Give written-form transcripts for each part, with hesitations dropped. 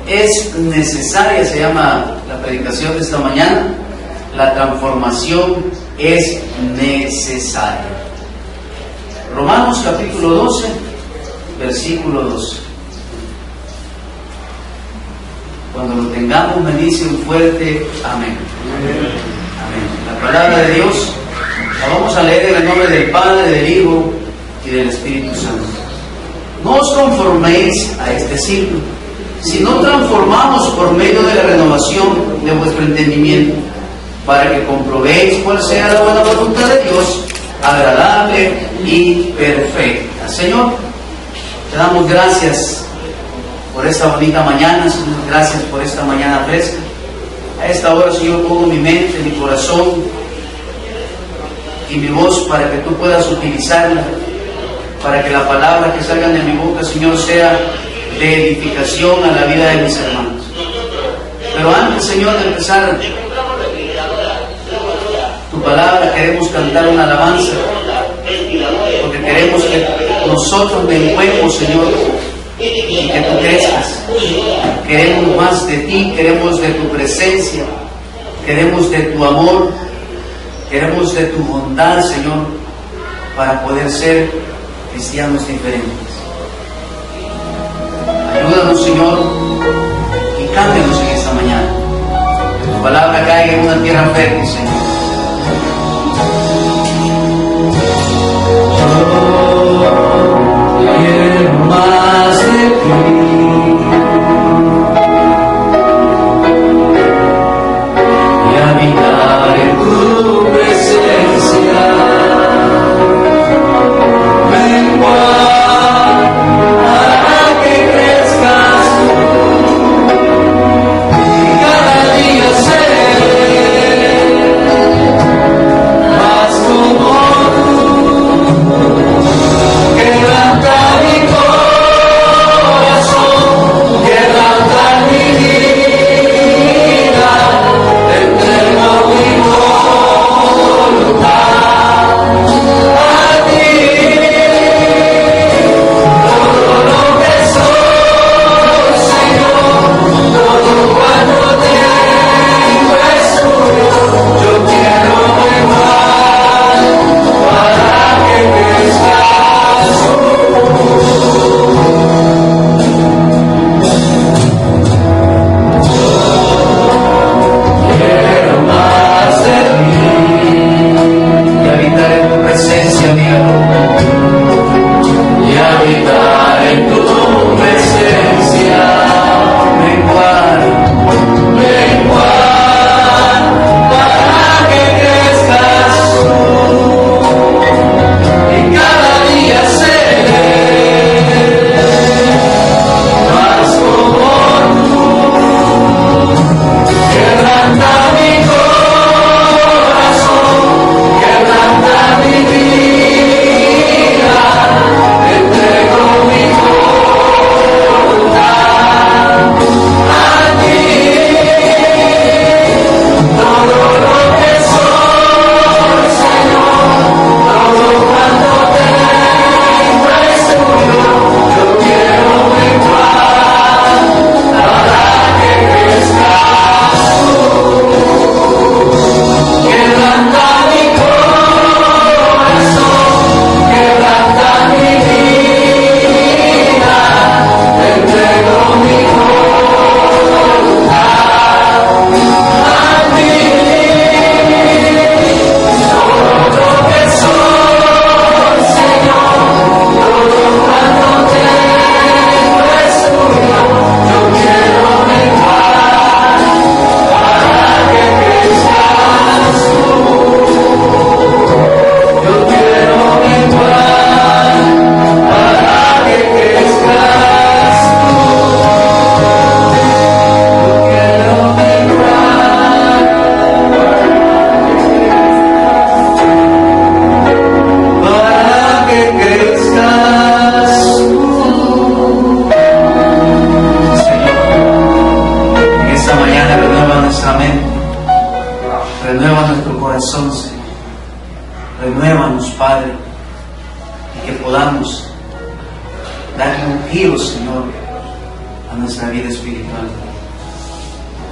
es necesaria, se llama la predicación de esta mañana. La transformación es necesaria. Romanos capítulo 12, versículo 12. Cuando lo tengamos me dice un fuerte amén. Amén. La palabra de Dios la vamos a leer en el nombre del Padre, del Hijo y del Espíritu Santo. No os conforméis a este siglo, sino transformamos por medio de la renovación de vuestro entendimiento, para que comprobéis cuál sea la buena voluntad de Dios, agradable y perfecta. Señor, te damos gracias por esta bonita mañana, Señor. Gracias por esta mañana fresca. A esta hora, Señor, pongo mi mente, mi corazón y mi voz para que tú puedas utilizarla, para que la palabra que salga de mi boca, Señor, sea de edificación a la vida de mis hermanos. Pero antes, Señor, de empezar tu palabra, queremos cantar una alabanza, porque queremos que nosotros menguemos, Señor, y que tú crezcas. Queremos más de ti, queremos de tu presencia, queremos de tu amor, queremos de tu bondad, Señor, para poder ser cristianos diferentes. Ayúdanos, Señor, y cámbianos en esta mañana. Que tu palabra caiga en una tierra fértil, Señor. Yo quiero más de ti y habitar en tu presencia. Renuévanos, Padre, y que podamos darle un giro, Señor, a nuestra vida espiritual.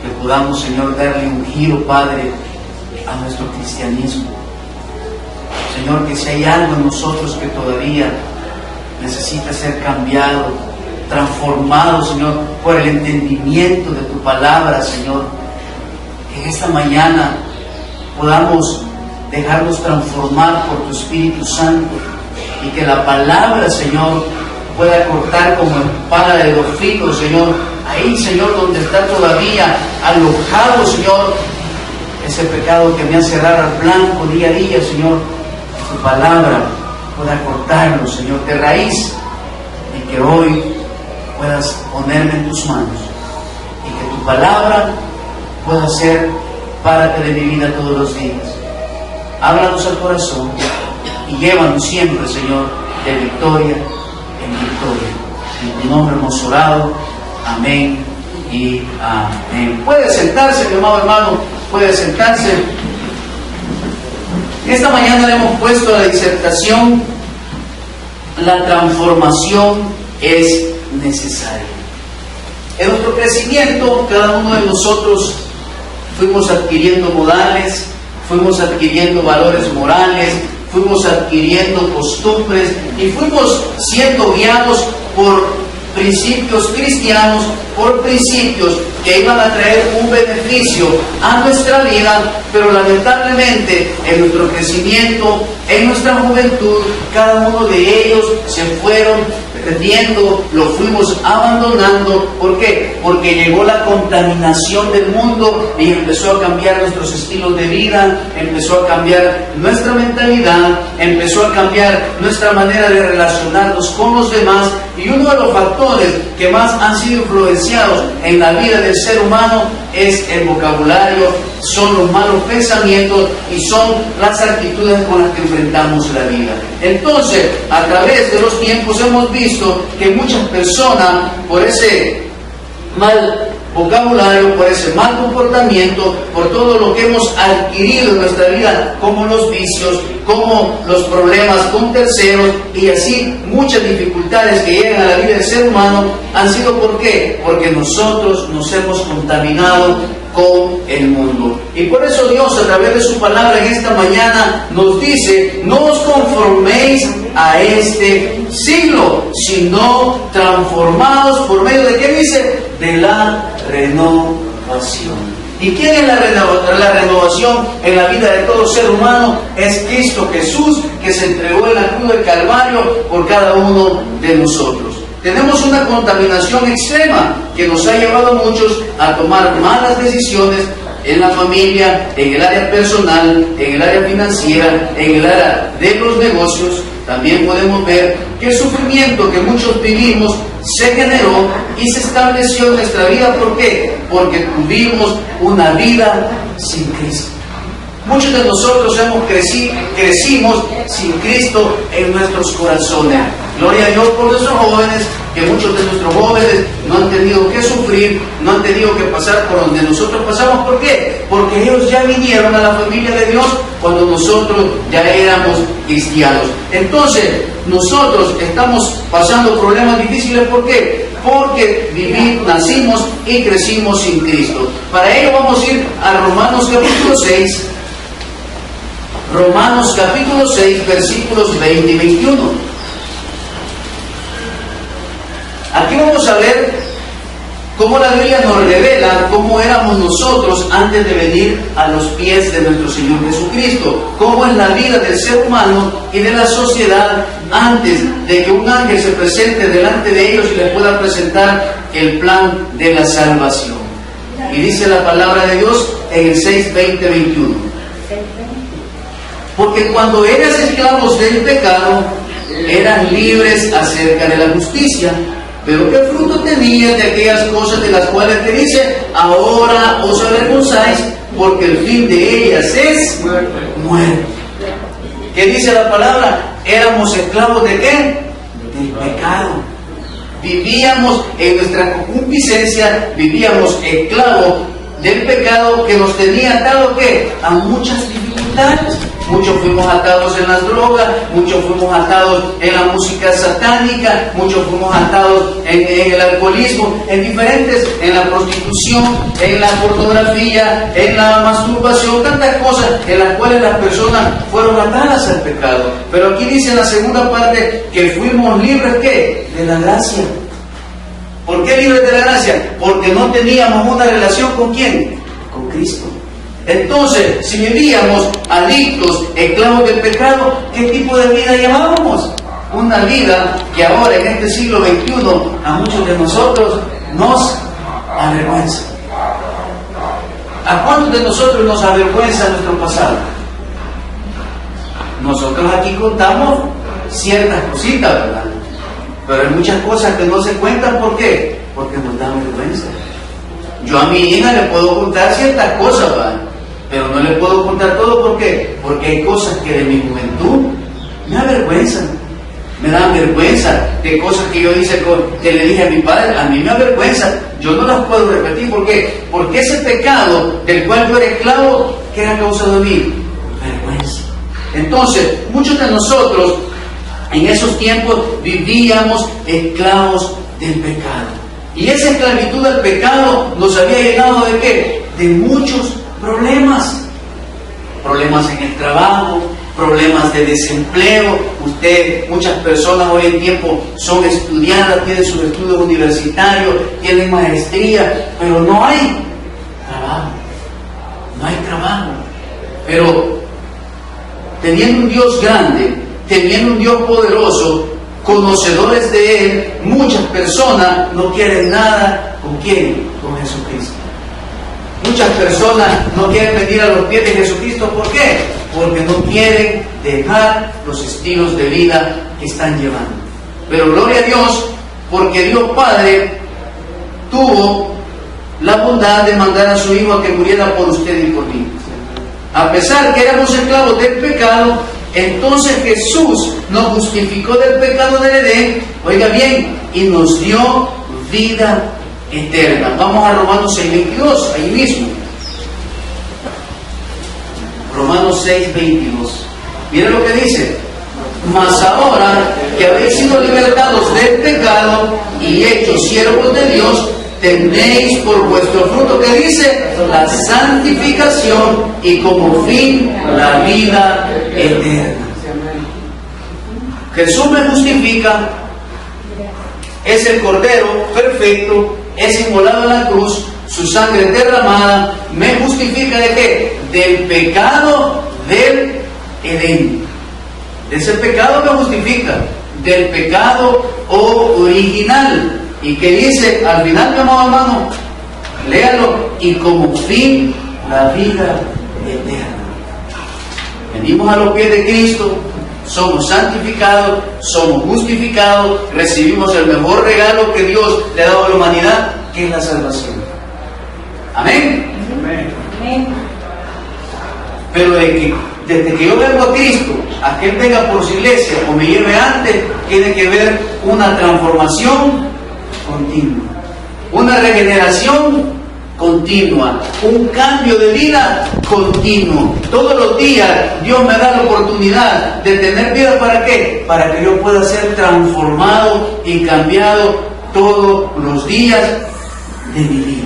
Que podamos, Señor, darle un giro, Padre, a nuestro cristianismo. Señor, que si hay algo en nosotros que todavía necesita ser cambiado, transformado, Señor, por el entendimiento de tu palabra, Señor, que en esta mañana podamos dejarnos transformar por tu Espíritu Santo y que la palabra, Señor, pueda cortar como espada de dos filos, Señor, ahí, Señor, donde está todavía alojado, Señor, ese pecado que me hace cerrar al blanco día a día, Señor. Tu palabra pueda cortarlo, Señor, de raíz, y que hoy puedas ponerme en tus manos y que tu palabra pueda ser parte de mi vida todos los días. Háblanos al corazón y llévanos siempre, Señor, de victoria en victoria. En tu nombre hemos orado. Amén y amén. Puede sentarse, mi amado hermano, puede sentarse. Esta mañana le hemos puesto a la disertación: la transformación es necesaria. En nuestro crecimiento, cada uno de nosotros fuimos adquiriendo modales, fuimos adquiriendo valores morales, fuimos adquiriendo costumbres y fuimos siendo guiados por principios cristianos, por principios que iban a traer un beneficio a nuestra vida, pero lamentablemente en nuestro crecimiento, en nuestra juventud, cada uno de ellos se fueron perdiendo, lo fuimos abandonando. ¿Por qué? Porque llegó la contaminación del mundo y empezó a cambiar nuestros estilos de vida, empezó a cambiar nuestra mentalidad, empezó a cambiar nuestra manera de relacionarnos con los demás. Y uno de los factores que más han sido influenciados en la vida del ser humano es el vocabulario, son los malos pensamientos y son las actitudes con las que enfrentamos la vida. Entonces, a través de los tiempos hemos visto que muchas personas, por ese mal vocabulario, por ese mal comportamiento, por todo lo que hemos adquirido en nuestra vida, como los vicios, como los problemas con terceros y así muchas dificultades que llegan a la vida del ser humano, han sido ¿por qué? Porque nosotros nos hemos contaminado con el mundo. Y por eso Dios, a través de su palabra en esta mañana, nos dice: no os conforméis a este siglo, sino transformados por medio de, ¿qué dice? De la renovación. ¿Y quién es la renovación en la vida de todo ser humano? Es Cristo Jesús, que se entregó en la cruz del Calvario por cada uno de nosotros. Tenemos una contaminación extrema que nos ha llevado a muchos a tomar malas decisiones en la familia, en el área personal, en el área financiera, en el área de los negocios. También podemos ver que el sufrimiento que muchos vivimos se generó y se estableció en nuestra vida. ¿Por qué? Porque tuvimos una vida sin Cristo. Muchos de nosotros crecimos sin Cristo en nuestros corazones. Gloria a Dios por nuestros jóvenes, que muchos de nuestros jóvenes no han tenido que sufrir, no han tenido que pasar por donde nosotros pasamos. ¿Por qué? Porque ellos ya vinieron a la familia de Dios cuando nosotros ya éramos cristianos. Entonces, nosotros estamos pasando problemas difíciles. ¿Por qué? Porque nacimos y crecimos sin Cristo. Para ello vamos a ir a Romanos capítulo 6. Romanos capítulo 6, versículos 20 y 21. Aquí vamos a ver cómo la Biblia nos revela cómo éramos nosotros antes de venir a los pies de nuestro Señor Jesucristo. Cómo es la vida del ser humano y de la sociedad antes de que un ángel se presente delante de ellos y les pueda presentar el plan de la salvación. Y dice la palabra de Dios en el 6, 20, 21. Porque cuando eras esclavos del pecado, eran libres acerca de la justicia. Pero ¿qué fruto tenías de aquellas cosas de las cuales te dice: ahora os avergonzáis, porque el fin de ellas es muerte? ¿Qué dice la palabra? Éramos esclavos ¿de qué? Del pecado. Vivíamos en nuestra concupiscencia, vivíamos esclavos del pecado que nos tenía atado ¿qué? A muchas dificultades. muchos fuimos atados en las drogas, muchos fuimos atados en la música satánica, muchos fuimos atados en el alcoholismo, en la prostitución, en la pornografía, en la masturbación, tantas cosas en las cuales las personas fueron atadas al pecado. Pero aquí dice en la segunda parte que fuimos libres, ¿qué? De la gracia. ¿Por qué libres de la gracia? Porque no teníamos una relación ¿con quién? Con Cristo. Entonces, si vivíamos adictos, esclavos del pecado, ¿qué tipo de vida llevábamos? Una vida que ahora en este siglo XXI a muchos de nosotros nos avergüenza. ¿A cuántos de nosotros nos avergüenza nuestro pasado? Nosotros aquí contamos ciertas cositas, ¿verdad? Pero hay muchas cosas que no se cuentan. ¿Por qué? Porque nos da vergüenza. Yo a mi hija le puedo contar ciertas cosas, ¿verdad? Pero no le puedo contar todo. ¿Por qué? Porque hay cosas que de mi juventud me avergüenzan. Me dan vergüenza de cosas que yo hice, que le dije a mi padre. A mí me avergüenza. Yo no las puedo repetir. ¿Por qué? Porque ese pecado del cual yo era esclavo, ¿qué era causado de mí? Vergüenza. Entonces, muchos de nosotros en esos tiempos vivíamos esclavos del pecado. Y esa esclavitud del pecado nos había llenado ¿de qué? De muchos problemas. Problemas en el trabajo, problemas de desempleo. Muchas personas hoy en tiempo son estudiadas, tienen sus estudios universitarios, tienen maestría, pero no hay trabajo. No hay trabajo. Pero teniendo un Dios grande, teniendo un Dios poderoso, conocedores de Él, muchas personas no quieren nada. ¿Con quién? Con Jesucristo. Muchas personas no quieren venir a los pies de Jesucristo. ¿Por qué? Porque no quieren dejar los estilos de vida que están llevando. Pero gloria a Dios, porque Dios Padre tuvo la bondad de mandar a su Hijo a que muriera por usted y por mí. A pesar que éramos esclavos del pecado, entonces Jesús nos justificó del pecado del Edén, oiga bien, y nos dio vida eterna. Vamos a Romanos 6:22, ahí mismo. Romanos 6:22. Mira lo que dice. Mas ahora que habéis sido libertados del pecado y hechos siervos de Dios, tenéis por vuestro fruto, que dice, la santificación y como fin la vida eterna. Jesús me justifica, es el Cordero perfecto, es inmolado en la cruz, su sangre derramada, me justifica ¿de qué? Del pecado del Edén. De ese pecado me justifica, del pecado original. ¿Y qué dice? Al final, mi amado hermano, léalo, y como fin la vida eterna. Venimos a los pies de Cristo, somos santificados, somos justificados, recibimos el mejor regalo que Dios le ha dado a la humanidad, que es la salvación. Amén. Amén. Pero desde que yo vengo a Cristo, a que Él venga por su iglesia o me lleve antes, tiene que ver una transformación continua, una regeneración continua, un cambio de vida continuo. Todos los días Dios me da la oportunidad de tener vida. ¿Para qué? Para que yo pueda ser transformado y cambiado todos los días de mi vida.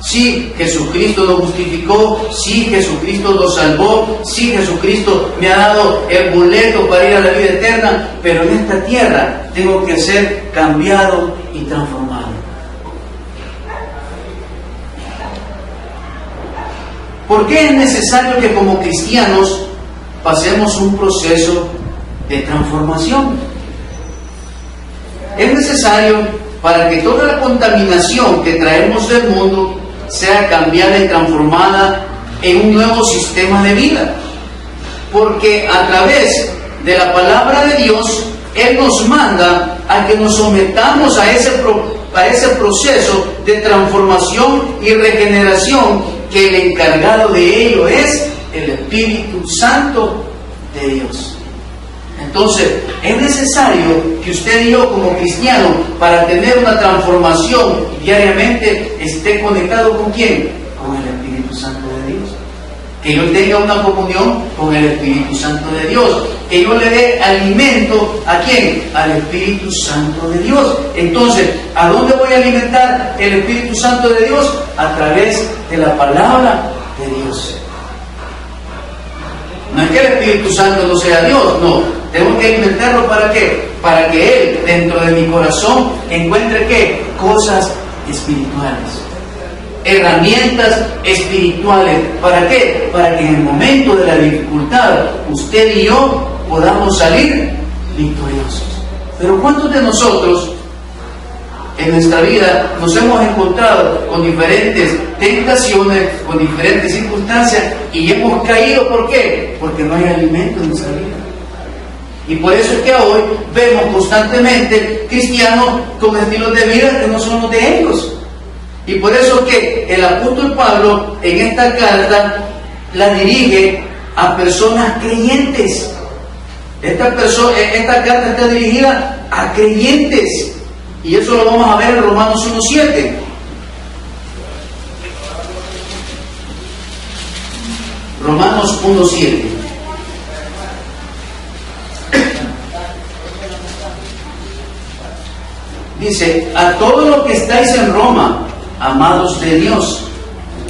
Sí, Jesucristo nos justificó, sí, Jesucristo nos salvó, sí, Jesucristo me ha dado el boleto para ir a la vida eterna, pero en esta tierra tengo que ser cambiado y transformado. ¿Por qué es necesario que como cristianos pasemos un proceso de transformación? Es necesario para que toda la contaminación que traemos del mundo sea cambiada y transformada en un nuevo sistema de vida. Porque a través de la palabra de Dios, Él nos manda a que nos sometamos a ese proceso de transformación y regeneración, que el encargado de ello es el Espíritu Santo de Dios. Entonces, es necesario que usted y yo como cristianos, para tener una transformación diariamente, esté conectado ¿con quién? Con el Espíritu Santo de Dios. que yo tenga una comunión con el Espíritu Santo de Dios, que yo le dé alimento ¿a quién? Al Espíritu Santo de Dios. Entonces, ¿a dónde voy a alimentar el Espíritu Santo de Dios? A través de la palabra de Dios. No es que el Espíritu Santo no sea Dios, no. Tengo que alimentarlo ¿para qué? Para que Él, dentro de mi corazón, encuentre ¿qué? Cosas espirituales. Herramientas espirituales. ¿Para qué? Para que en el momento de la dificultad usted y yo podamos salir victoriosos. Pero ¿cuántos de nosotros en nuestra vida nos hemos encontrado con diferentes tentaciones, con diferentes circunstancias y hemos caído? ¿Por qué? Porque no hay alimento en nuestra vida. Y por eso es que hoy vemos constantemente cristianos con estilos de vida que no son los de ellos. Y por eso que el apóstol Pablo en esta carta la dirige a personas creyentes. Esta carta está dirigida a creyentes. Y eso lo vamos a ver en Romanos 1:7. Romanos 1:7. Dice: a todos los que estáis en Roma, amados de Dios,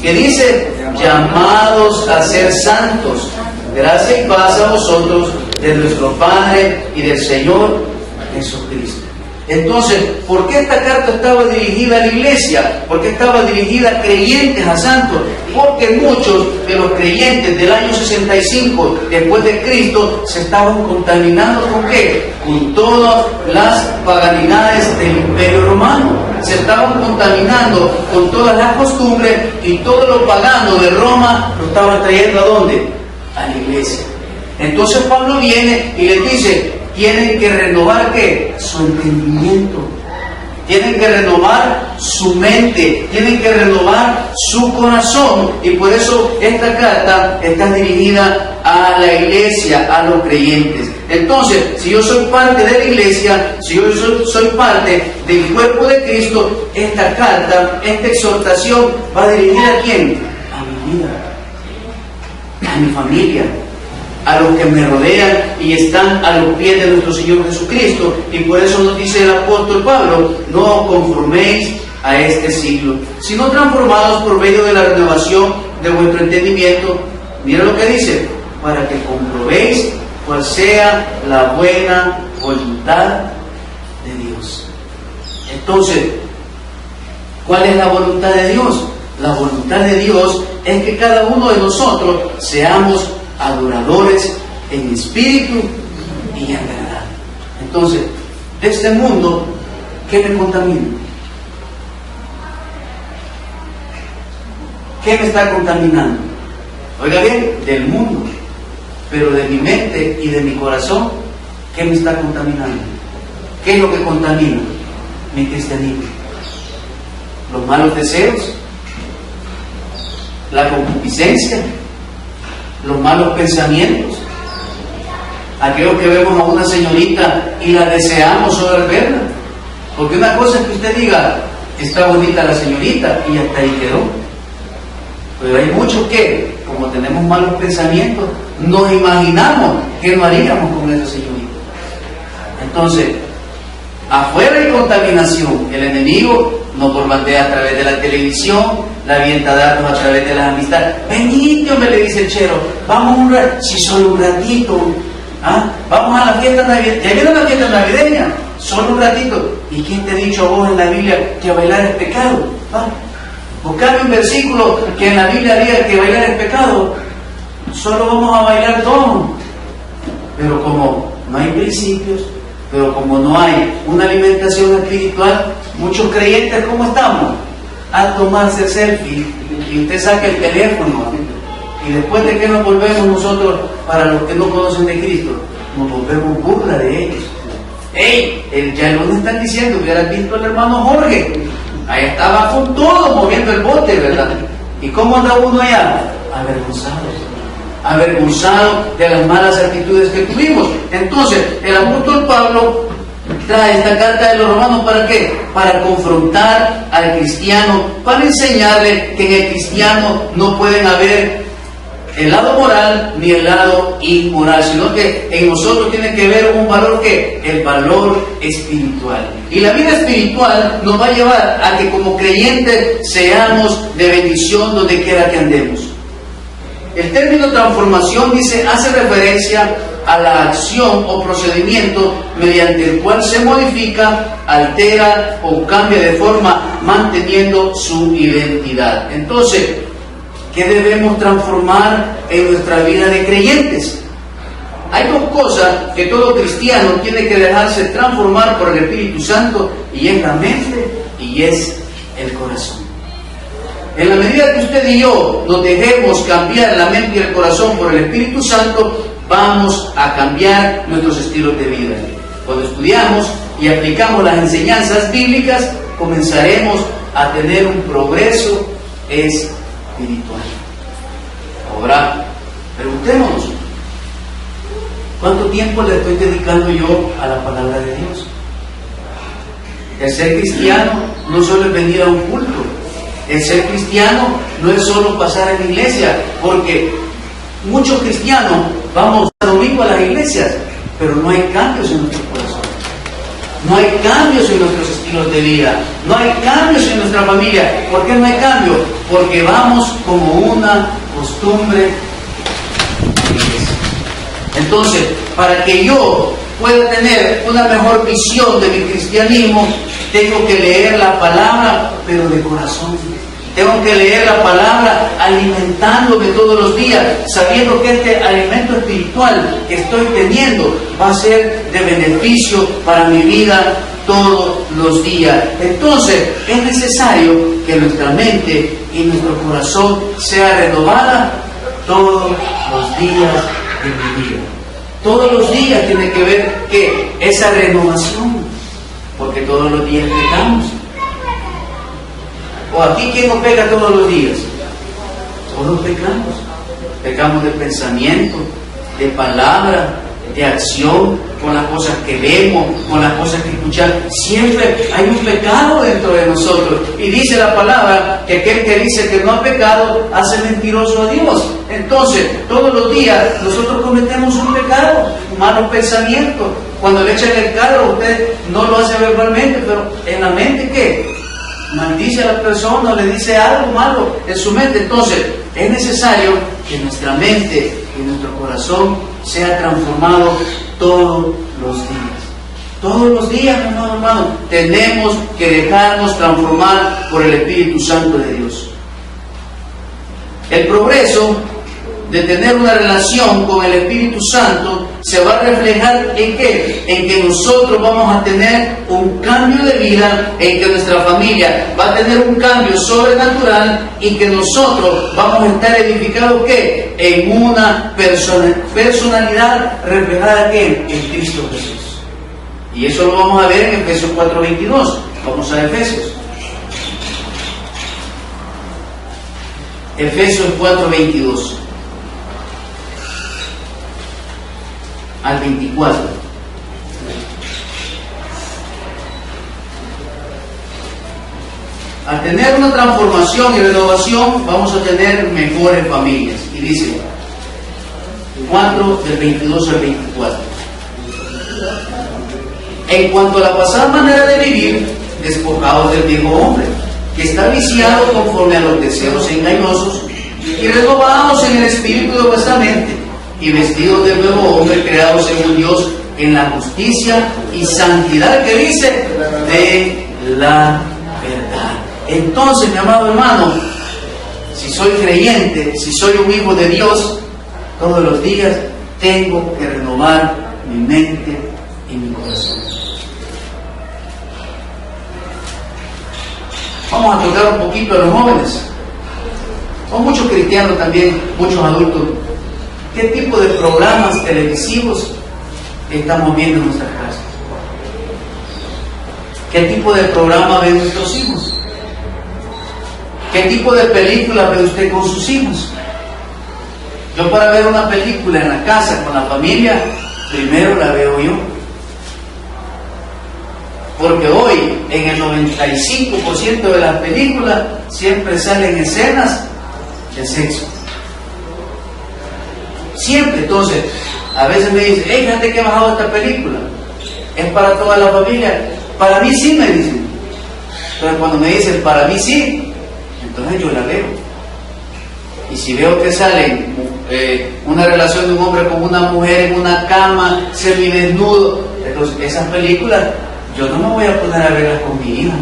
que dice: llamados a ser santos, gracia y paz a vosotros de nuestro Padre y del Señor Jesucristo. Entonces, ¿por qué esta carta estaba dirigida a la iglesia? ¿Por qué estaba dirigida a creyentes, a santos? Porque muchos de los creyentes del año 65 después de Cristo se estaban contaminando ¿con qué? Con todas las paganidades del Imperio Romano. Se estaban contaminando con todas las costumbres y todo lo pagano de Roma lo estaban trayendo ¿a dónde? A la iglesia. Entonces Pablo viene y les dice: tienen que renovar ¿qué? Su entendimiento. Tienen que renovar su mente. Tienen que renovar su corazón. Y por eso esta carta está dirigida a la iglesia, a los creyentes. Entonces, si yo soy parte de la iglesia, si yo soy parte del cuerpo de Cristo, esta carta, esta exhortación va dirigida ¿a quién? A mi vida, a mi familia, a los que me rodean y están a los pies de nuestro Señor Jesucristo. Y por eso nos dice el apóstol Pablo: no os conforméis a este siglo, sino transformados por medio de la renovación de vuestro entendimiento. Mira lo que dice: para que comprobéis cuál sea la buena voluntad de Dios. Entonces, ¿cuál es la voluntad de Dios? La voluntad de Dios es que cada uno de nosotros seamos adoradores en espíritu y en verdad. Entonces, de este mundo, ¿qué me contamina? ¿Qué me está contaminando? Oiga bien, del mundo, pero de mi mente y de mi corazón, ¿qué me está contaminando? ¿Qué es lo que contamina mi cristianismo? Los malos deseos, la concupiscencia, los malos pensamientos, aquellos que vemos a una señorita y la deseamos solo al verla. Porque una cosa es que usted diga: está bonita la señorita, y hasta ahí quedó. Pero hay muchos que, como tenemos malos pensamientos, nos imaginamos que no haríamos con esa señorita. Entonces, afuera hay contaminación. El enemigo nos bombardea a través de la televisión, la avienta dardos a través de las amistades. Benito, me le dice el chero, vamos un ratito, si solo un ratito, vamos a la fiesta navideña. Ya viene la fiesta navideña, solo un ratito. ¿Y quién te ha dicho a vos en la Biblia que bailar es pecado? Buscame un versículo que en la Biblia diga que bailar es pecado. Solo vamos a bailar todos. Pero como no hay principios, pero como no hay una alimentación espiritual, muchos creyentes, ¿cómo estamos? A tomarse selfie, y usted saca el teléfono, y después de que nos volvemos nosotros, para los que no conocen de Cristo, nos volvemos burla de ellos. Ya el lunes están diciendo que hubieran visto al hermano Jorge, ahí estaba con todo moviendo el bote, ¿verdad? ¿Y cómo anda uno allá? Avergonzado de las malas actitudes que tuvimos. Entonces, el apóstol Pablo trae esta carta de los Romanos, ¿para qué? Para confrontar al cristiano, para enseñarle que en el cristiano no pueden haber el lado moral ni el lado inmoral, sino que en nosotros tiene que ver un valor que el valor espiritual. Y la vida espiritual nos va a llevar a que como creyentes seamos de bendición donde quiera que andemos. El término transformación hace referencia a la acción o procedimiento mediante el cual se modifica, altera o cambia de forma manteniendo su identidad. Entonces, ¿qué debemos transformar en nuestra vida de creyentes? Hay dos cosas que todo cristiano tiene que dejarse transformar por el Espíritu Santo, y es la mente y es el corazón. En la medida que usted y yo nos dejemos cambiar la mente y el corazón por el Espíritu Santo, vamos a cambiar nuestros estilos de vida. Cuando estudiamos y aplicamos las enseñanzas bíblicas, comenzaremos a tener un progreso espiritual. Ahora, preguntémonos, ¿cuánto tiempo le estoy dedicando yo a la palabra de Dios? El ser cristiano no solo es venir a un culto. El ser cristiano no es solo pasar a la iglesia, porque muchos cristianos vamos a domingo a las iglesias, pero no hay cambios en nuestro corazón. No hay cambios en nuestros estilos de vida. No hay cambios en nuestra familia. ¿Por qué no hay cambio? Porque vamos como una costumbre. Entonces, para que yo pueda tener una mejor visión de mi cristianismo, tengo que leer la palabra, pero de corazón. Tengo que leer la palabra alimentándome todos los días, sabiendo que este alimento espiritual que estoy teniendo va a ser de beneficio para mi vida todos los días. Entonces, es necesario que nuestra mente y nuestro corazón sea renovada todos los días de mi vida. Todos los días tiene que ver que esa renovación, porque todos los días pecamos. ¿O aquí quién no peca todos los días? Todos pecamos. Pecamos de pensamiento, de palabra, de acción, con las cosas que vemos, con las cosas que escuchamos. Siempre hay un pecado dentro de nosotros. Y dice la palabra que aquel que dice que no ha pecado hace mentiroso a Dios. Entonces, todos los días nosotros cometemos un pecado, un malo pensamiento. Cuando le echan el carro, usted no lo hace verbalmente, pero en la mente, ¿qué? Maldice a la persona, le dice algo malo en su mente. Entonces, es necesario que nuestra mente y nuestro corazón sea transformado todos los días. Todos los días, hermano, tenemos que dejarnos transformar por el Espíritu Santo de Dios. El progreso de tener una relación con el Espíritu Santo se va a reflejar ¿en qué? En que nosotros vamos a tener un cambio de vida, en que nuestra familia va a tener un cambio sobrenatural y que nosotros vamos a estar edificados ¿qué? En una personalidad reflejada ¿qué? En Cristo Jesús. Y eso lo vamos a ver en Efesios 4:22. Vamos a Efesios. Efesios 4:22 al 24. Al tener una transformación y renovación, vamos a tener mejores familias. Y dice 4 del 22 al 24. En cuanto a la pasada manera de vivir, despojados del viejo hombre, que está viciado conforme a los deseos engañosos, y renovados en el espíritu de vuestra mente, y vestidos del nuevo hombre creado según Dios en la justicia y santidad que dice de la verdad. Entonces, mi amado hermano, si soy creyente, si soy un hijo de Dios, todos los días tengo que renovar mi mente y mi corazón. Vamos a tocar un poquito a los jóvenes. Son muchos cristianos también, muchos adultos. ¿Qué tipo de programas televisivos estamos viendo en nuestras casas? ¿Qué tipo de programa ven nuestros hijos? ¿Qué tipo de película ve usted con sus hijos? Yo para ver una película en la casa con la familia, primero la veo yo. Porque hoy, en el 95% de las películas, siempre salen escenas de sexo. Siempre. Entonces, a veces me dicen, hey, fíjate que he bajado esta película. Es para toda la familia. Para mí sí, me dicen. Entonces cuando me dicen, para mí sí, entonces yo la veo. Y si veo que sale una relación de un hombre con una mujer en una cama, semidesnudo, entonces esas películas, yo no me voy a poner a verlas con mi hija.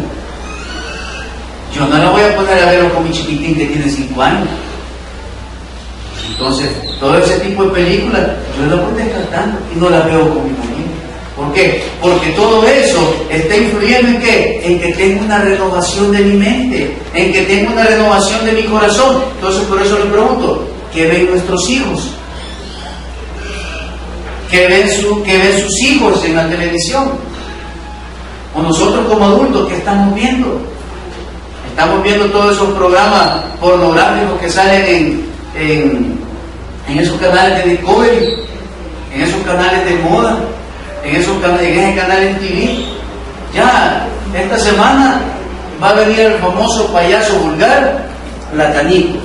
Yo no la voy a poner a verlo con mi chiquitín que tiene 5 años. Entonces, todo ese tipo de películas, yo las voy descartando y no las veo con mi familia. ¿Por qué? Porque todo eso está influyendo en ¿qué? En que tengo una renovación de mi mente, en que tengo una renovación de mi corazón. Entonces, por eso le pregunto, ¿qué ven nuestros hijos? ¿Qué ven sus hijos en la televisión? O nosotros como adultos, ¿qué estamos viendo? Estamos viendo todos esos programas pornográficos que salen en esos canales de Discovery, en esos canales de moda, en ese canal en TV. Ya, esta semana va a venir el famoso payaso vulgar, Platanito.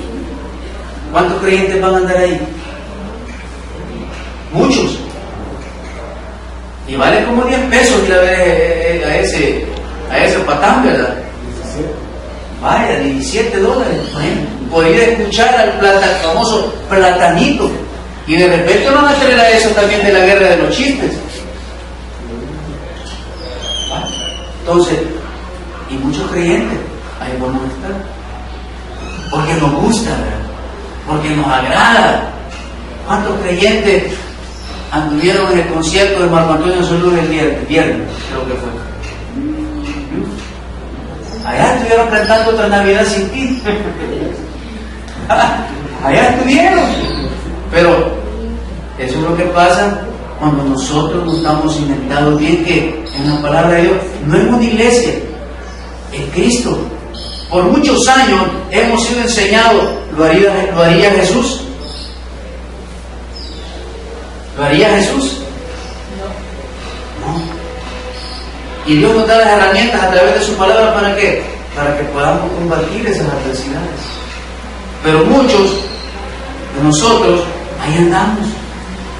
¿Cuántos creyentes van a andar ahí? Muchos. Y vale como 10 pesos ir a ver a ese patán, ¿verdad? Vaya, $17. Podría escuchar al famoso Platanito. Y de repente no van a traer a eso también de la guerra de los chistes. Entonces, y muchos creyentes, ahí vamos a estar. Porque nos gusta, ¿verdad? Porque nos agrada. ¿Cuántos creyentes anduvieron en el concierto de Marco Antonio Solís el viernes? Creo que fue. Allá estuvieron cantando Otra Navidad Sin Ti. Allá estuvieron. Pero eso es lo que pasa cuando nosotros no estamos cimentados bien, que en la palabra de Dios no es una iglesia, es Cristo. Por muchos años hemos sido enseñados, ¿lo haría Jesús? ¿Lo haría Jesús? No. Y Dios nos da las herramientas a través de su palabra, ¿para qué? Para que podamos combatir esas adversidades. Pero muchos de nosotros, ahí andamos.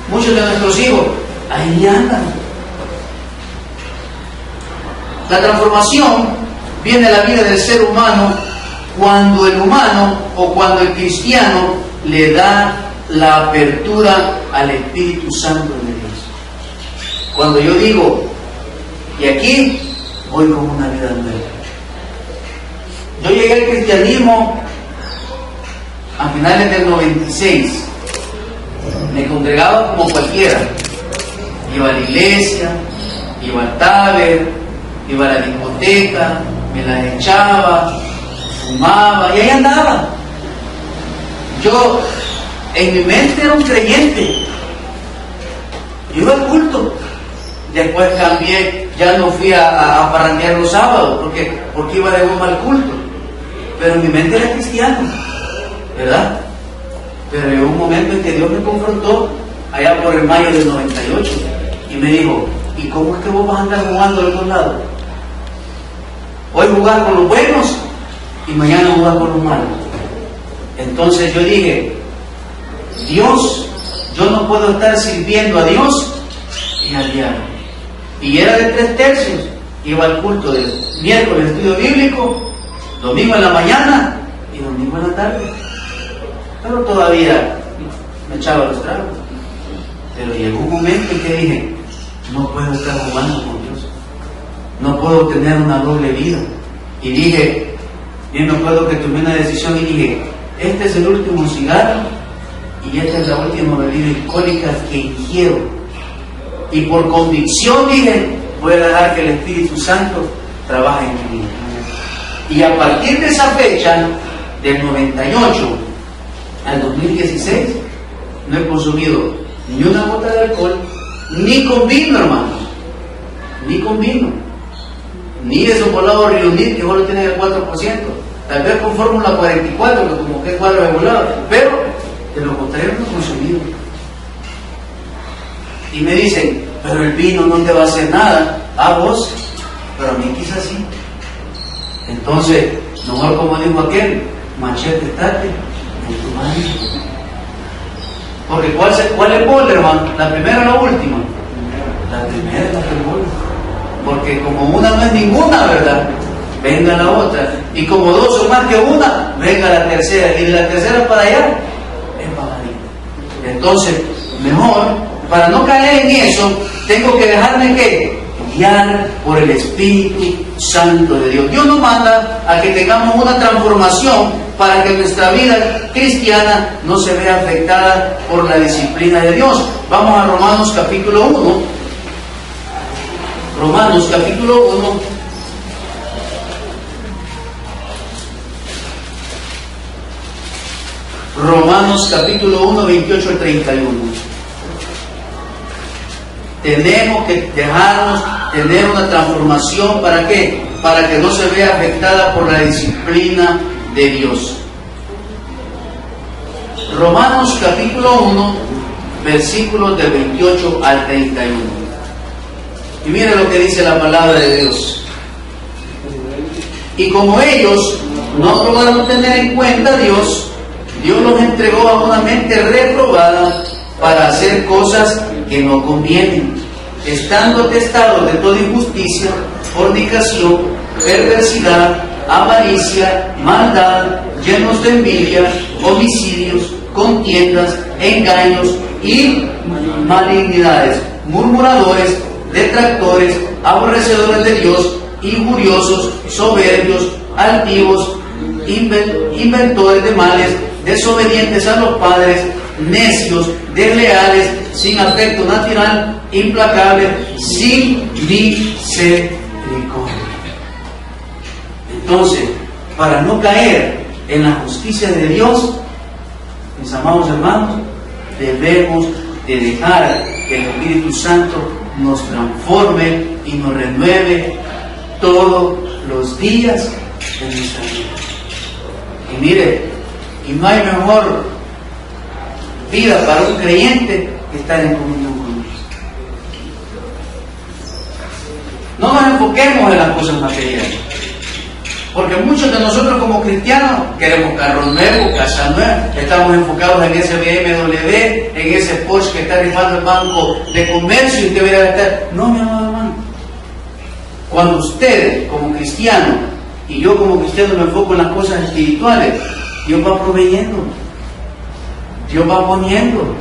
Muchos de nuestros hijos, ahí andan. La transformación viene a la vida del ser humano cuando el humano o cuando el cristiano le da la apertura al Espíritu Santo de Dios. Cuando yo digo, y aquí voy con una vida nueva. Yo llegué al cristianismo a finales del 96. Me congregaba como cualquiera. Iba a la iglesia, iba al taber, iba a la discoteca, me la echaba, fumaba y ahí andaba. Yo en mi mente era un creyente. Yo iba al culto. Después cambié, ya no fui a parrandear los sábados porque iba de goma al culto. Pero en mi mente era cristiano, ¿verdad? Pero llegó un momento en que Dios me confrontó allá por el mayo del 98 y me dijo, ¿y cómo es que vos vas a andar jugando de otro lado? Hoy jugás con los buenos y mañana jugás con los malos. Entonces yo dije, Dios, yo no puedo estar sirviendo a Dios y al diablo. Y era de 3/3, iba al culto de miércoles estudio bíblico, domingo en la mañana y domingo en la tarde. Pero todavía me echaba los tragos. Pero llegó un momento en que dije, no puedo estar jugando con Dios. No puedo tener una doble vida. Y dije, bien, no puedo que tomé una decisión y dije, este es el último cigarro y esta es la última bebida alcohólica que ingiero. Y por convicción dije, voy a dejar que el Espíritu Santo trabaje en mi vida. Y a partir de esa fecha, del 98 al 2016, no he consumido ni una gota de alcohol, ni con vino, hermanos, ni con vino, ni de Socolado Reunir, que solo tiene el 4%, tal vez con Fórmula 44, que como que es cuadro regulado, pero de lo contrario no he consumido. Y me dicen, pero el vino no te va a hacer nada, a vos, pero a mí quizás sí. Entonces, mejor como dijo aquel, machete estate en tu mano. Porque ¿cuál es bola, hermano? ¿La primera o la última? La primera es la que bola. Porque como una no es ninguna, ¿verdad? Venga la otra. Y como dos son más que una, venga la tercera. Y de la tercera para allá, es bajadita. Entonces, mejor, para no caer en eso, tengo que dejarme ¿qué? Guiar por el Espíritu Santo de Dios. Dios nos manda a que tengamos una transformación para que nuestra vida cristiana no se vea afectada por la disciplina de Dios. Vamos a Romanos capítulo 1. Romanos capítulo 1. Romanos capítulo 1, 28 al 31. Tenemos que dejarnos tener una transformación. ¿Para qué? Para que no se vea afectada por la disciplina de Dios. Romanos capítulo 1, versículos del 28 al 31. Y mire lo que dice la palabra de Dios. Y como ellos no aprobaron tener en cuenta a Dios, Dios los entregó a una mente reprobada para hacer cosas que no convienen, estando atestados de toda injusticia, fornicación, perversidad, avaricia, maldad, llenos de envidia, homicidios, contiendas, engaños y malignidades, murmuradores, detractores, aborrecedores de Dios, injuriosos, soberbios, altivos, inventores de males, desobedientes a los padres, necios, desleales, sin afecto natural, implacables, sin misericordia. Entonces, para no caer en la justicia de Dios, mis amados hermanos, debemos de dejar que el Espíritu Santo nos transforme y nos renueve todos los días de nuestra vida. Y mire, y no hay mejor vida para un creyente que estar en comunión con Dios. No nos enfoquemos en las cosas materiales, porque muchos de nosotros como cristianos queremos carro nuevo, casa nueva, estamos enfocados en ese BMW, en ese Porsche que está rifando el banco de comercio y usted debería estar. No, mi amado hermano, cuando usted como cristiano y yo como cristiano me enfoco en las cosas espirituales, Dios va proveyendo, Dios va poniendo,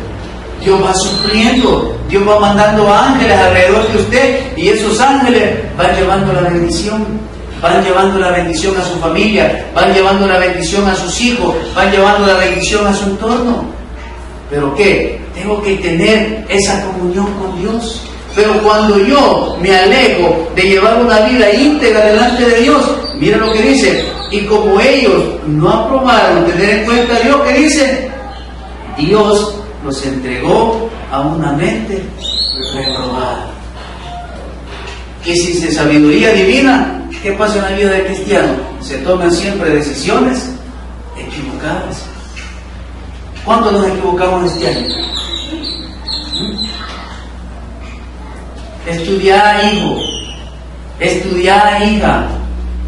Dios va supliendo, Dios va mandando ángeles alrededor de usted y esos ángeles van llevando la bendición, van llevando la bendición a su familia, van llevando la bendición a sus hijos, van llevando la bendición a su entorno. ¿Pero qué? Tengo que tener esa comunión con Dios. Pero cuando yo me alejo de llevar una vida íntegra delante de Dios, mira lo que dice, y como ellos no aprobaron tener en cuenta a Dios, ¿qué dice? Dios los entregó a una mente reprobada. Y sin sabiduría divina, ¿qué pasa en la vida del cristiano? Se toman siempre decisiones equivocadas. ¿Cuántos nos equivocamos este año? Estudiar, hijo. Estudiar, hija.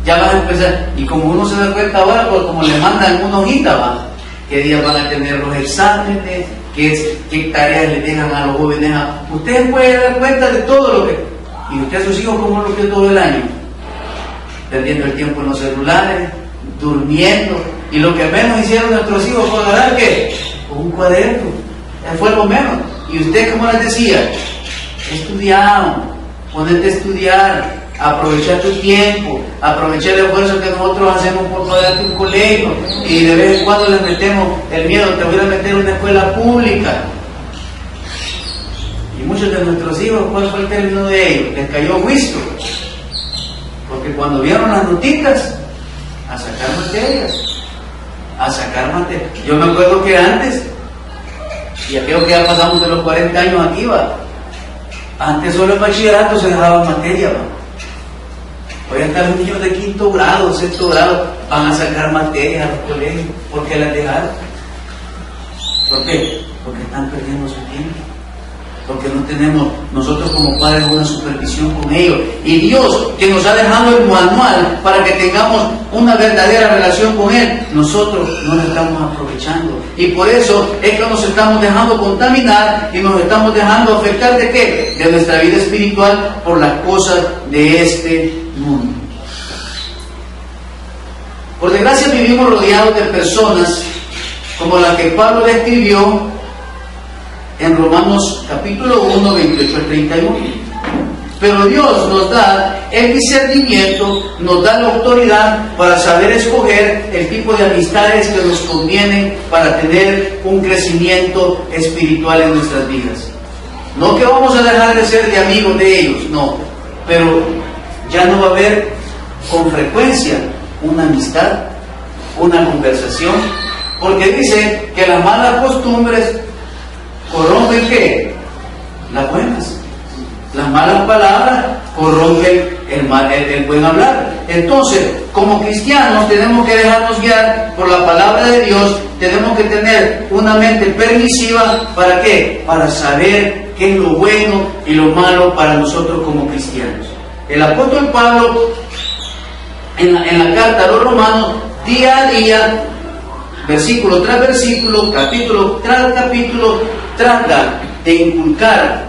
Ya vas a empezar. Y como uno se da cuenta ahora, pues como le mandan una hojita, ¿va? ¿Qué días van a tener los exámenes? ¿Qué tareas le dejan a los jóvenes? Ustedes pueden dar cuenta de todo lo que... Y usted a sus hijos, ¿cómo lo que todo el año? Perdiendo el tiempo en los celulares, durmiendo. Y lo que menos hicieron nuestros hijos fue agarrar, ¿qué? Un cuaderno. Fue lo menos. Y usted, como les decía, estudiar, ponerte a estudiar, aprovechar tu tiempo, aprovechar el esfuerzo que nosotros hacemos por pagarte un colegio, y de vez en cuando les metemos el miedo, te voy a meter en una escuela pública. Y muchos de nuestros hijos, ¿cuál fue el término de ellos? Les cayó juicio, porque cuando vieron las notitas, a sacar materias. Yo me acuerdo que antes, y creo que ya pasamos de los 40 años aquí, va. Antes solo en bachillerato se dejaban materias, va. Hoy hasta los niños de quinto grado, sexto grado, van a sacar materias a los colegios. ¿Por qué las dejaron? ¿Por qué? Porque están perdiendo su tiempo. porque no tenemos nosotros como padres una supervisión con ellos. Y Dios, que nos ha dejado el manual para que tengamos una verdadera relación con Él, nosotros no la estamos aprovechando. Y por eso es que nos estamos dejando contaminar y nos estamos dejando afectar ¿de qué? De nuestra vida espiritual por las cosas de este mundo. Por desgracia vivimos rodeados de personas como la que Pablo le escribió en Romanos capítulo 1, 28 al 31. Pero Dios nos da el discernimiento, nos da la autoridad para saber escoger el tipo de amistades que nos convienen para tener un crecimiento espiritual en nuestras vidas. No que vamos a dejar de ser de amigos de ellos, no, pero ya no va a haber con frecuencia una amistad, una conversación, porque dice que las malas costumbres corrompen ¿qué? Las buenas. Las malas palabras corrompen el buen hablar. Entonces, como cristianos tenemos que dejarnos guiar por la palabra de Dios. Tenemos que tener una mente permisiva. ¿Para qué? Para saber qué es lo bueno y lo malo para nosotros como cristianos. El apóstol Pablo en la carta a los romanos, día a día, versículo tras versículo, capítulo tras capítulo, trata de inculcar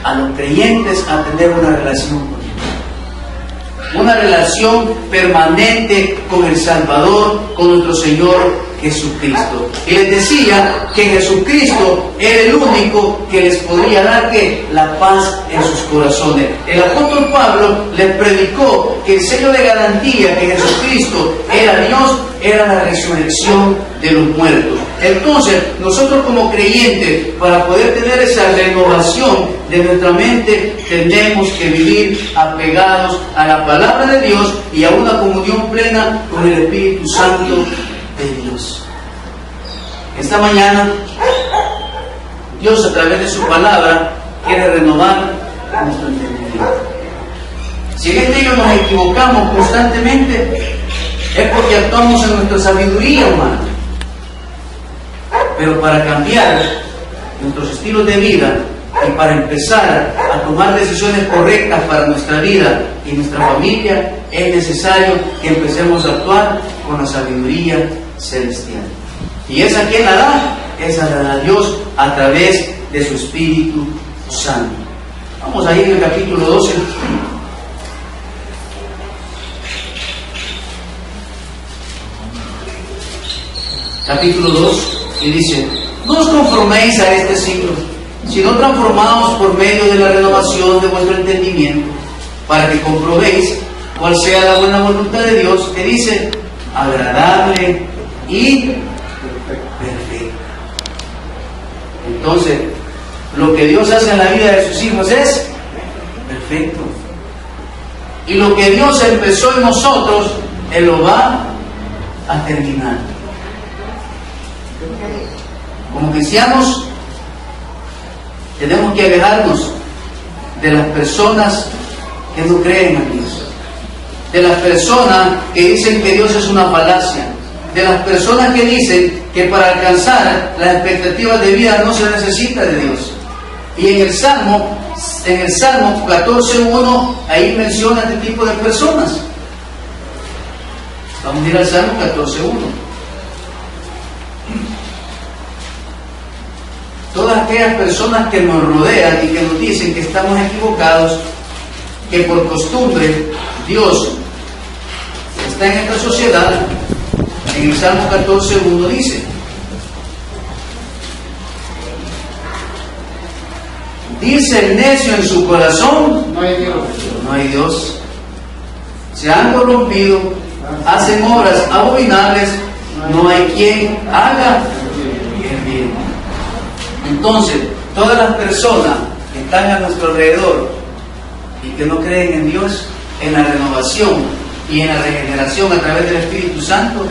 a los creyentes a tener una relación con Dios, una relación permanente con el Salvador, con nuestro Señor Jesucristo. Y les decía que Jesucristo era el único que les podría dar ¿qué? La paz en sus corazones. El apóstol Pablo les predicó que el sello de garantía que Jesucristo era Dios era la resurrección de los muertos. Entonces, nosotros como creyentes, para poder tener esa renovación de nuestra mente, tenemos que vivir apegados a la palabra de Dios y a una comunión plena con el Espíritu Santo de Dios. Esta mañana, Dios a través de su palabra quiere renovar nuestro entendimiento. Si en este día nos equivocamos constantemente, es porque actuamos en nuestra sabiduría humana. Pero para cambiar nuestros estilos de vida y para empezar a tomar decisiones correctas para nuestra vida y nuestra familia, es necesario que empecemos a actuar con la sabiduría celestial. ¿Y esa quién la da? Esa la da Dios a través de su Espíritu Santo. Vamos a ir en el capítulo 12. Capítulo 2, y dice: no os conforméis a este siglo, sino transformaos por medio de la renovación de vuestro entendimiento, para que comprobéis cuál sea la buena voluntad de Dios, que dice, agradable y perfecta. Entonces, lo que Dios hace en la vida de sus hijos es perfecto. Y lo que Dios empezó en nosotros, Él lo va a terminar. Como cristianos, tenemos que alejarnos de las personas que no creen en Dios, de las personas que dicen que Dios es una falacia, de las personas que dicen que para alcanzar las expectativas de vida no se necesita de Dios. Y en el Salmo 14:1, ahí menciona este tipo de personas. Vamos a ir al Salmo 14:1. Todas aquellas personas que nos rodean y que nos dicen que estamos equivocados, que por costumbre Dios está en esta sociedad, en el Salmo 14:1 dice: dice el necio en su corazón, no hay Dios. No hay Dios. Se han corrompido, hacen obras abominables, no hay quien haga el bien. Entonces, todas las personas que están a nuestro alrededor y que no creen en Dios, en la renovación y en la regeneración a través del Espíritu Santo,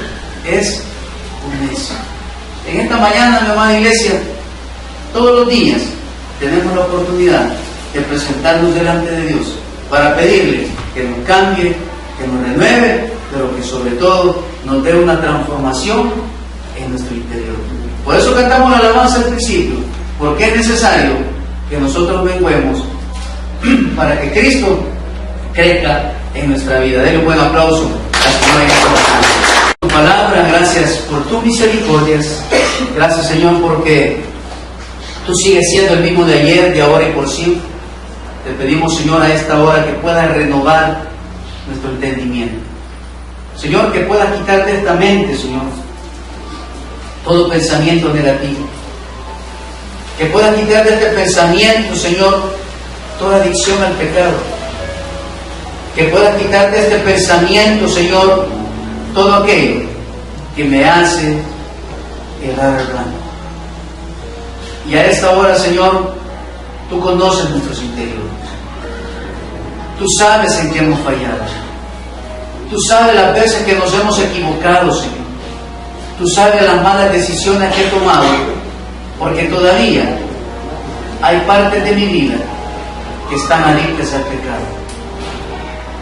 es un necio. En esta mañana, mi amada iglesia, todos los días tenemos la oportunidad de presentarnos delante de Dios para pedirle que nos cambie, que nos renueve, pero que sobre todo nos dé una transformación en nuestro interior. Por eso cantamos la alabanza al principio, porque es necesario que nosotros menguemos para que Cristo crezca en nuestra vida. Denle un buen aplauso al Señor en esta mañana. Tu palabra, gracias por tus misericordias. Gracias, Señor, porque tú sigues siendo el mismo de ayer, de ahora y por siempre. Te pedimos, Señor, a esta hora que puedas renovar nuestro entendimiento. Señor, que puedas quitar de esta mente, Señor, todo pensamiento negativo. Que puedas quitar de este pensamiento, Señor, toda adicción al pecado. Que puedas quitar de este pensamiento, Señor, todo aquello que me hace errar el plan. Y a esta hora, Señor, tú conoces nuestros interiores. Tú sabes en qué hemos fallado. Tú sabes las veces que nos hemos equivocado, Señor. Tú sabes las malas decisiones que he tomado, porque todavía hay partes de mi vida que están adictas al pecado.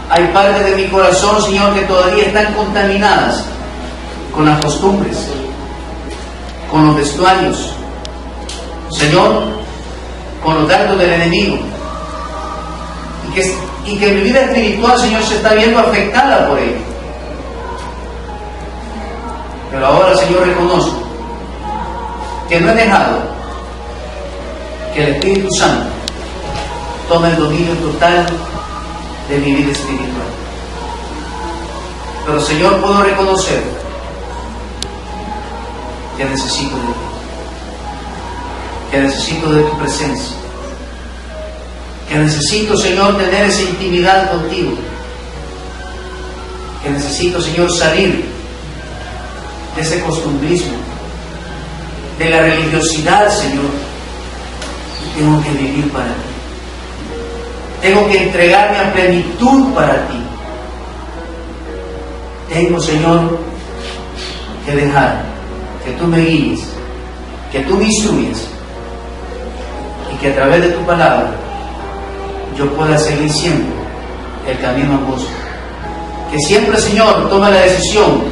Hay partes de mi corazón, Señor, que todavía están contaminadas con las costumbres, con los vestuarios, Señor, con los dardos del enemigo. Y que mi vida espiritual, Señor, se está viendo afectada por ello. Pero ahora, Señor, reconozco que no he dejado que el Espíritu Santo tome el dominio total de mi vida espiritual. Pero, Señor, puedo reconocer que necesito de ti, que necesito de tu presencia, que necesito, Señor, tener esa intimidad contigo, que necesito, Señor, salir de ese costumbrismo, de la religiosidad, Señor, y tengo que vivir para ti. Tengo que entregarme a plenitud para ti. Tengo, Señor, que dejar que tú me guíes, que tú me instruyes y que a través de tu palabra yo pueda seguir siempre el camino angosto. Que siempre, Señor, tome la decisión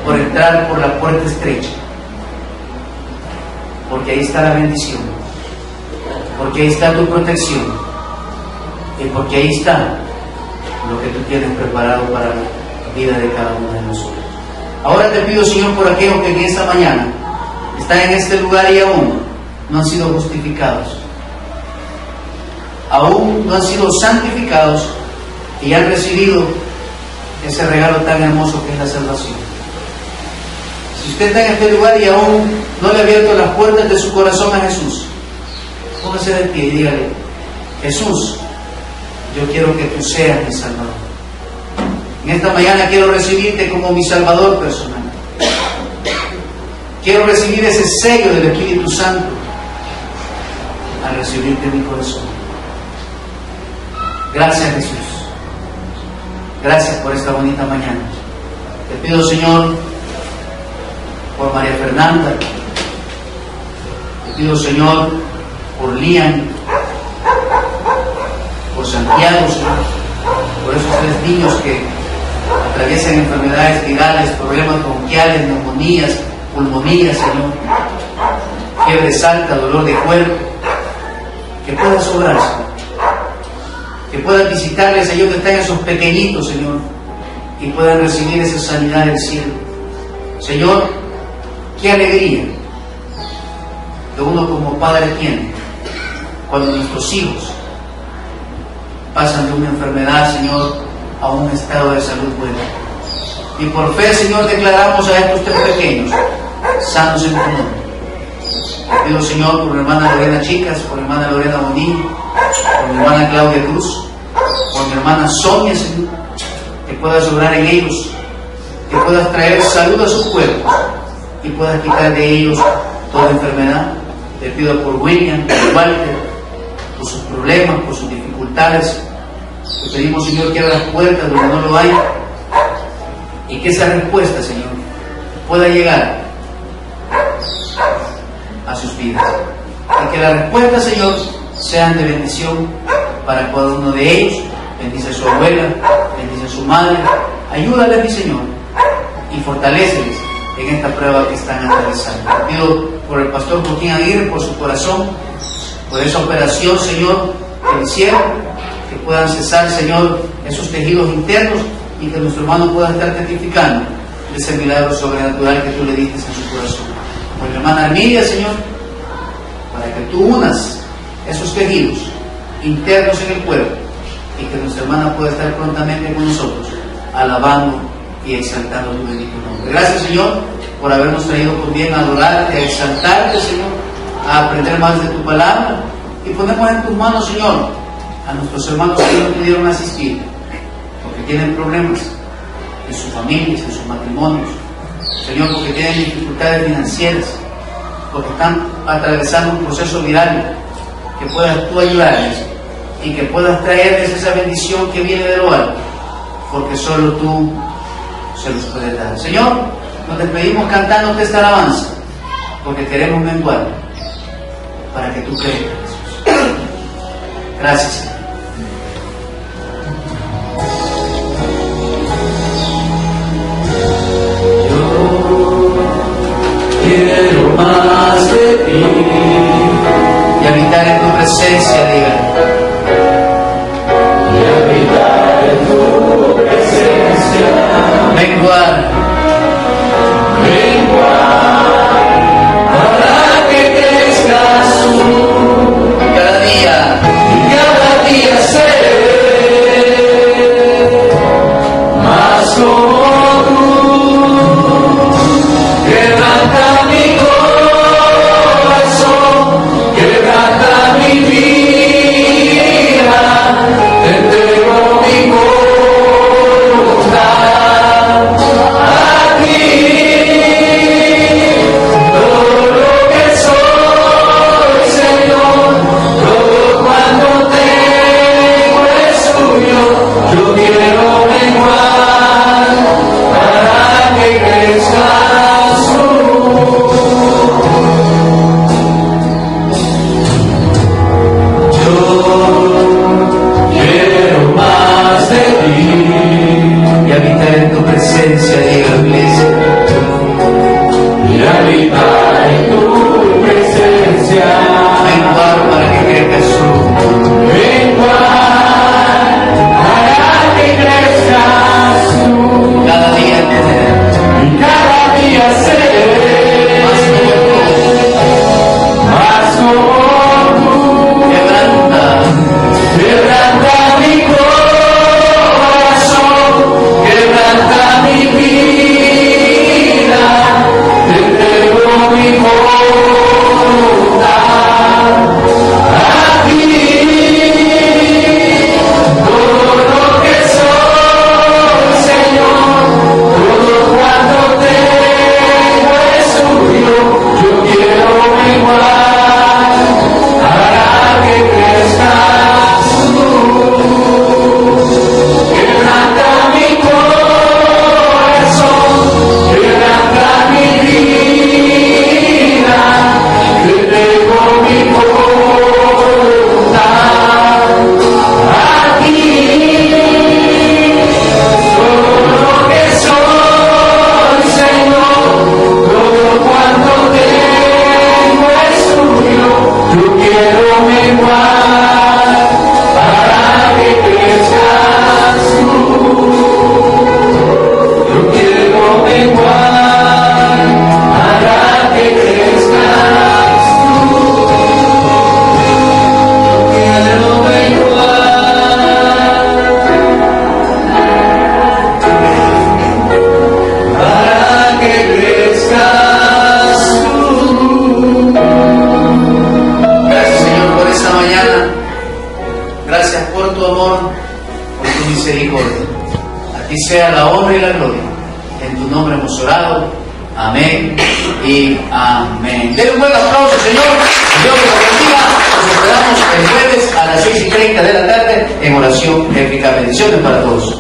por entrar por la puerta estrecha, porque ahí está la bendición, porque ahí está tu protección y porque ahí está lo que tú tienes preparado para la vida de cada uno de nosotros. Ahora te pido, Señor, por aquellos que en esta mañana están en este lugar y aún no han sido justificados, aún no han sido santificados y han recibido ese regalo tan hermoso que es la salvación. Si usted está en este lugar y aún no le ha abierto las puertas de su corazón a Jesús, póngase de pie y dígale: Jesús, yo quiero que tú seas mi Salvador. En esta mañana quiero recibirte como mi Salvador personal. Quiero recibir ese sello del Espíritu Santo al recibirte en mi corazón. Gracias, Jesús. Gracias por esta bonita mañana. Te pido, Señor, por María Fernanda. Te pido, Señor, por Lian, por Santiago, Señor, por esos 3 niños que atraviesan enfermedades virales, problemas bronquiales, neumonías, pulmonías, Señor, fiebre alta, dolor de cuerpo. Que puedas obrar, Señor. Que puedan visitarles, Señor, que están esos pequeñitos, Señor, y puedan recibir esa sanidad del cielo. Señor, qué alegría que uno como padre tiene cuando nuestros hijos pasan de una enfermedad, Señor, a un estado de salud bueno. Y por fe, Señor, declaramos a estos 3 pequeños sanos en tu nombre. Te pido, Señor, por mi hermana Lorena Chicas, por mi hermana Lorena Bonillo, por mi hermana Claudia Cruz, por mi hermana Sonia, Señor, que puedas obrar en ellos, que puedas traer salud a sus cuerpos y puedas quitar de ellos toda enfermedad. Te pido por William, por Walter, por sus problemas, por sus dificultades. Te pedimos, Señor, que abra las puertas donde no lo hay y que esa respuesta, Señor, pueda llegar a sus vidas. Y que las respuestas, Señor, sean de bendición para cada uno de ellos. Bendice a su abuela, bendice a su madre. Ayúdale, mi Señor, y fortaléceles en esta prueba que están atravesando. Te pido por el pastor Joaquín Aguirre, por su corazón, por esa operación, Señor, que hicieron, que puedan cesar, Señor, esos tejidos internos y que nuestro hermano pueda estar testificando de ese milagro sobrenatural que tú le diste en su corazón. Por mi hermana Armidia, Señor, para que tú unas esos tejidos internos en el cuerpo y que nuestra hermana pueda estar prontamente con nosotros, alabando y exaltando tu bendito nombre. Gracias, Señor, por habernos traído por bien a adorarte, a exaltarte, Señor, a aprender más de tu palabra, y ponemos en tus manos, Señor, a nuestros hermanos que no pudieron asistir porque tienen problemas en sus familias, en sus matrimonios, Señor, porque tienen dificultades financieras, porque están atravesando un proceso viral, que puedas tú ayudarles y que puedas traerles esa bendición que viene de lo alto, porque solo tú se los puedes dar. Señor, nos despedimos cantándote esta alabanza, porque queremos menguar para que tú crezcas. Gracias, Señor. Quiero más de ti y habitar en tu presencia, diga. Y habitar en tu presencia. Menguar para que crezcas tú cada día seré más como tú. Quebranta mi corazón, quebranta mi vida, te entrego mi voluntad a ti. Todo lo que soy, Señor, todo cuanto tengo es tuyo. Yo quiero menguar para que crezcas tú. Yo quiero más de ti y habitar en tu presencia, diga iglesia. Y habitar en tu presencia. Menguar para que crezcas tú. Menguar para que crezcas tú. Cada día seré más como tú. Quebranta mi corazón, quebranta mi vida, te entrego mi voluntad a ti. Todo lo que soy, Señor, todo cuanto tengo es tuyo. Yo quiero menguar para que crezcas tú. Quebranta mi corazón, quebranta mi vida, te entrego mi voluntad a ti. Todo lo que soy, Señor, todo cuanto tengo es tuyo. Yo quiero menguar para que crezcas tú. Yo quiero menguar para que crezcas tú. Yo quiero menguar para que crezcas tú. Gracias, Señor, por esta mañana. Gracias por tu amor, por tu misericordia. A ti sea la honra y la gloria. En tu nombre hemos orado. Amén y amén. Den un buen aplauso, Señor. Dios los bendiga. Nos esperamos el jueves a las 6:30 de la tarde en oración épica. Bendiciones para todos.